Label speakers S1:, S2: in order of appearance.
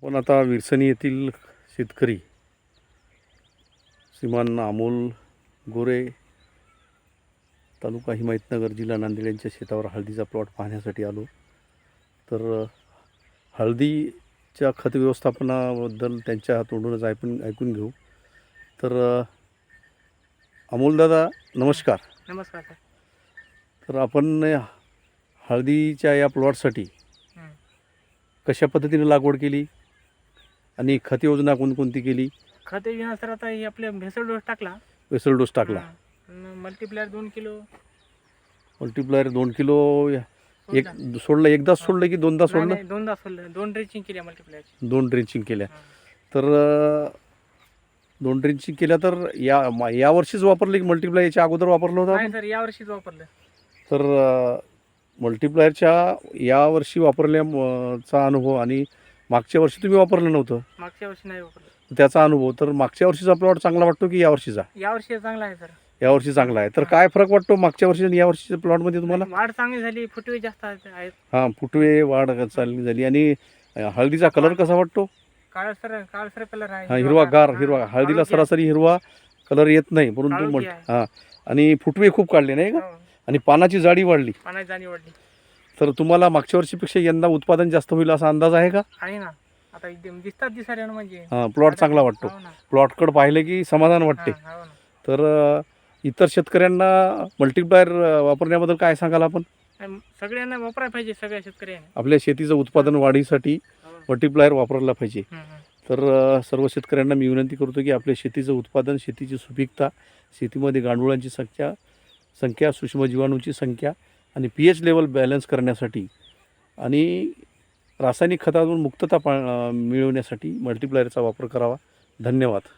S1: पण आता विरसनी येथील शेतकरी श्रीमान अमोल गोरे, तालुका हिमायतनगर, जिल्हा नांदेड यांच्या शेतावर हळदीचा प्लॉट पाहण्यासाठी आलो. तर हळदीच्या खत व्यवस्थापनाबद्दल त्यांच्या तोंडूनच ऐकून घेऊ. तर अमोल दादा नमस्कार.
S2: नमस्कार सर.
S1: तर आपण हळदीच्या या प्लॉटसाठी कशा पद्धतीने लागवड केली आणि खत योजना कोणकोणती केली?
S2: खत योजना सर आता हे आपले भेसळ डोस टाकला.
S1: बेसल डोस टाकला.
S2: Multiplier 2 kilo.
S1: मल्टीप्लायर 2 किलो एक सोडलं, एकदाच सोडलं की दोनदा सोडलं?
S2: नाही, दोनदा सोडलं. 2 ड्रेचिंग केल्या मल्टीप्लायर.
S1: 2 ड्रेंचिंग केल्या. तर 2 ड्रेंचिंग केल्या. तर या वर्षीच वापरले की मल्टीप्लायर याच्या अगोदर वापरलं होतं?
S2: नाही सर, या वर्षीच वापरलं.
S1: तर मल्टीप्लायरच्या यावर्षी वापरल्याचा अनुभव आणि मागच्या वर्षी तुम्ही वापरलं नव्हतं,
S2: मागच्या वर्षी नाही वापरलं.
S1: त्याचा अनुभव. तर मागच्या वर्षीचा प्लॉट चांगला वाटतो की यावर्षीचा?
S2: या वर्षी चांगला आहे सर.
S1: यावर्षी चांगला आहे. तर काय फरक वाटतो मागच्या वर्षी आणि यावर्षीच्या प्लॉटमध्ये तुम्हाला?
S2: वाढ चांगली झाली, फुटवे जास्त आहेत.
S1: हां, फुटवे वाढ चांगली झाली. आणि हळदीचा कलर कसा वाटतो?
S2: काळसर कलर आहे.
S1: हां, हिरवा. हळदीला सरासरी हिरवा कलर येत नाही, परंतु हां, आणि फुटवे खूप काढले नाही का? आणि पानाची जाडी वाढली.
S2: पानाची जाडी वाढली.
S1: तर तुम्हाला मागच्या वर्षीपेक्षा यंदा उत्पादन जास्त होईल असा अंदाज आहे का?
S2: आहे ना. आता दिसतात दिसायला म्हणजे.
S1: हां, प्लॉट चांगला वाटतो. प्लॉटकडे पाहिलं की समाधान वाटते. तर इतर शेतकऱ्यांना मल्टीप्लायर वापरण्याबद्दल काय सांगाल आपण?
S2: सगळ्यांना वापरायला पाहिजे, सगळ्या शेतकऱ्यांना.
S1: आपल्या शेतीचं उत्पादन वाढीसाठी मल्टीप्लायर वापरायला पाहिजे. तर सर्व शेतकऱ्यांना मी विनंती करतो की आपल्या शेतीचं उत्पादन, शेतीची सुपीकता, शेतीमध्ये गांडुळांची संख्या, सूक्ष्मजीवाणूंची संख्या आणि pH लेवल बॅलन्स करण्यासाठी आणि रासायनिक खतातून मुक्तता मिळवण्यासाठी मल्टीप्लायरचा वापर करावा. धन्यवाद.